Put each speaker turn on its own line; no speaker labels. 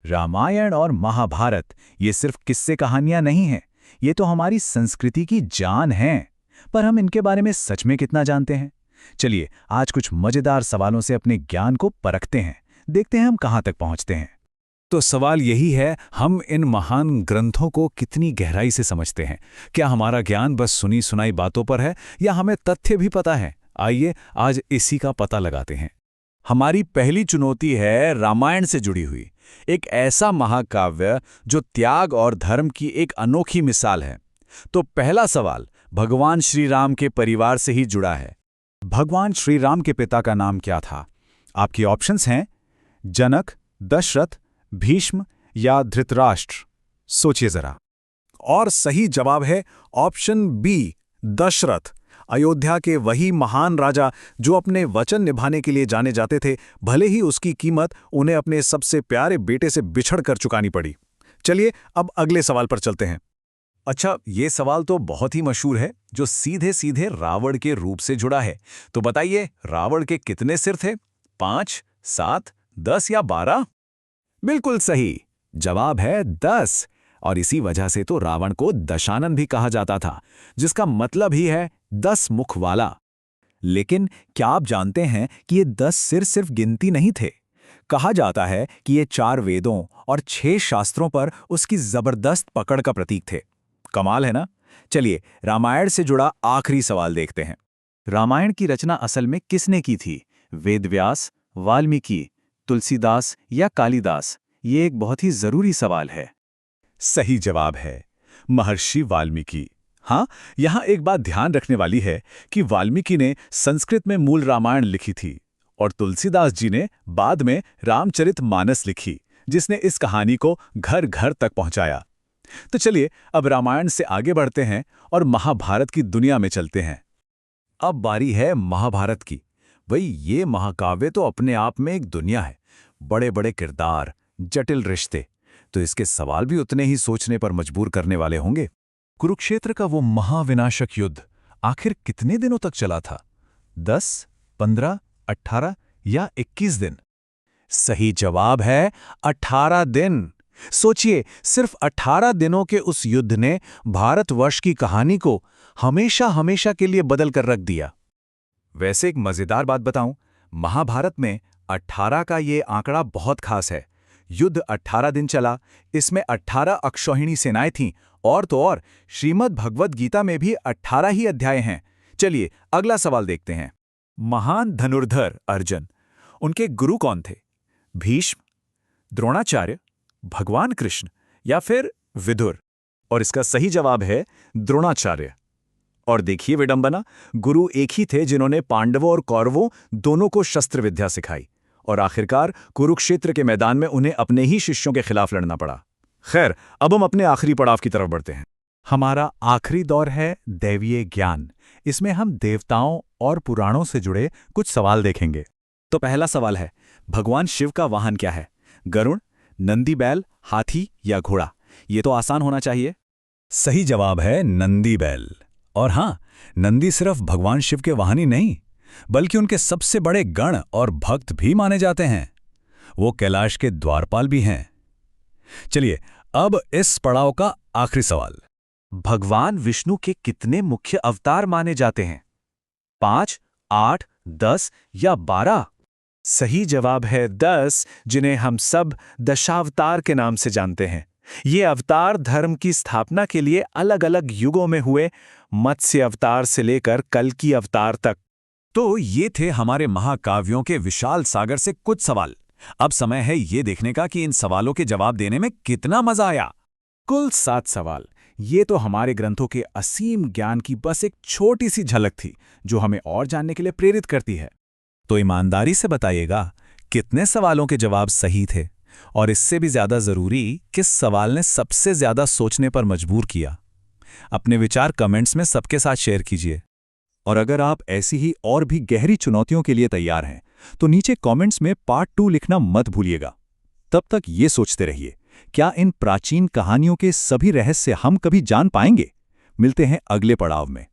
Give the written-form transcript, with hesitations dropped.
रामायण और महाभारत ये सिर्फ किस्से कहानियां नहीं हैं, ये तो हमारी संस्कृति की जान हैं। पर हम इनके बारे में सच में कितना जानते हैं? चलिए आज कुछ मजेदार सवालों से अपने ज्ञान को परखते हैं, देखते हैं हम कहां तक पहुंचते हैं। तो सवाल यही है, हम इन महान ग्रंथों को कितनी गहराई से समझते हैं? क्या हमारा ज्ञान बस सुनी सुनाई बातों पर है या हमें तथ्य भी पता है? आइए आज इसी का पता लगाते हैं। हमारी पहली चुनौती है रामायण से जुड़ी हुई एक ऐसा महाकाव्य जो त्याग और धर्म की एक अनोखी मिसाल है। तो पहला सवाल भगवान श्री राम के परिवार से ही जुड़ा है। भगवान श्री राम के पिता का नाम क्या था? आपकी ऑप्शंस हैं जनक, दशरथ, भीष्म या धृतराष्ट्र। सोचिए जरा। और सही जवाब है ऑप्शन बी, दशरथ। अयोध्या के वही महान राजा जो अपने वचन निभाने के लिए जाने जाते थे, भले ही उसकी कीमत उन्हें अपने सबसे प्यारे बेटे से बिछड़ कर चुकानी पड़ी। चलिए अब अगले सवाल पर चलते हैं। अच्छा, ये सवाल तो बहुत ही मशहूर है, जो सीधे सीधे रावण के रूप से जुड़ा है। तो बताइए, रावण के कितने सिर थे? 5, 7, 10 या 12? बिल्कुल सही जवाब है 10। और इसी वजह से तो रावण को दशानन भी कहा जाता था, जिसका मतलब ही है 10 मुख वाला। लेकिन क्या आप जानते हैं कि ये 10 सिर सिर्फ गिनती नहीं थे? कहा जाता है कि ये 4 वेदों और 6 शास्त्रों पर उसकी जबरदस्त पकड़ का प्रतीक थे। कमाल है ना? चलिए रामायण से जुड़ा आखिरी सवाल देखते हैं। रामायण की रचना असल में किसने की थी? वेदव्यास, वाल्मीकि, तुलसीदास या कालिदास? ये एक बहुत ही जरूरी सवाल है। सही जवाब है महर्षि वाल्मीकि। हाँ, यहाँ एक बात ध्यान रखने वाली है कि वाल्मीकि ने संस्कृत में मूल रामायण लिखी थी और तुलसीदास जी ने बाद में रामचरितमानस लिखी, जिसने इस कहानी को घर घर तक पहुंचाया। तो चलिए अब रामायण से आगे बढ़ते हैं और महाभारत की दुनिया में चलते हैं। अब बारी है महाभारत की। भाई, ये महाकाव्य तो अपने आप में एक दुनिया है। बड़े बड़े किरदार, जटिल रिश्ते, तो इसके सवाल भी उतने ही सोचने पर मजबूर करने वाले होंगे। कुरुक्षेत्र का वो महाविनाशक युद्ध आखिर कितने दिनों तक चला था? 10, 15, 18 या 21 दिन? सही जवाब है 18 दिन। सोचिए, सिर्फ 18 दिनों के उस युद्ध ने भारतवर्ष की कहानी को हमेशा हमेशा के लिए बदल कर रख दिया। वैसे एक मजेदार बात बताऊं, महाभारत में 18 का ये आंकड़ा बहुत खास है। युद्ध 18 दिन चला, इसमें 18 अक्षौहिणी सेनाएं थीं, और तो और श्रीमद् भगवद गीता में भी 18 ही अध्याय हैं। चलिए अगला सवाल देखते हैं। महान धनुर्धर अर्जुन, उनके गुरु कौन थे? भीष्म, द्रोणाचार्य, भगवान कृष्ण या फिर विदुर? और इसका सही जवाब है द्रोणाचार्य। और देखिए विडंबना, गुरु एक ही थे जिन्होंने पांडवों और कौरवों दोनों को शस्त्र विद्या सिखाई, और आखिरकार कुरुक्षेत्र के मैदान में उन्हें अपने ही शिष्यों के खिलाफ लड़ना पड़ा। खैर, अब हम अपने आखिरी पड़ाव की तरफ बढ़ते हैं। हमारा आखिरी दौर है दैवीय ज्ञान। इसमें हम देवताओं और पुराणों से जुड़े कुछ सवाल देखेंगे। तो पहला सवाल है, भगवान शिव का वाहन क्या है? गरुड़, नंदी बैल, हाथी या घोड़ा? ये तो आसान होना चाहिए। सही जवाब है नंदी बैल। और हाँ, नंदी सिर्फ भगवान शिव के वाहन ही नहीं, बल्कि उनके सबसे बड़े गण और भक्त भी माने जाते हैं। वो कैलाश के द्वारपाल भी हैं। चलिए अब इस पड़ाव का आखिरी सवाल। भगवान विष्णु के कितने मुख्य अवतार माने जाते हैं? 5, 8, 10 या 12? सही जवाब है 10, जिन्हें हम सब दशावतार के नाम से जानते हैं। ये अवतार धर्म की स्थापना के लिए अलग अलग युगों में हुए, मत्स्य अवतार से लेकर कल्कि अवतार तक। तो ये थे हमारे महाकाव्यों के विशाल सागर से कुछ सवाल। अब समय है ये देखने का कि इन सवालों के जवाब देने में कितना मजा आया। कुल 7 सवाल। ये तो हमारे ग्रंथों के असीम ज्ञान की बस एक छोटी सी झलक थी, जो हमें और जानने के लिए प्रेरित करती है। तो ईमानदारी से बताइएगा, कितने सवालों के जवाब सही थे? और इससे भी ज्यादा जरूरी, किस सवाल ने सबसे ज्यादा सोचने पर मजबूर किया? अपने विचार कमेंट्स में सबके साथ शेयर कीजिए। और अगर आप ऐसी ही और भी गहरी चुनौतियों के लिए तैयार हैं, तो नीचे कमेंट्स में पार्ट 2 लिखना मत भूलिएगा। तब तक ये सोचते रहिए, क्या इन प्राचीन कहानियों के सभी रहस्य हम कभी जान पाएंगे? मिलते हैं अगले पड़ाव में।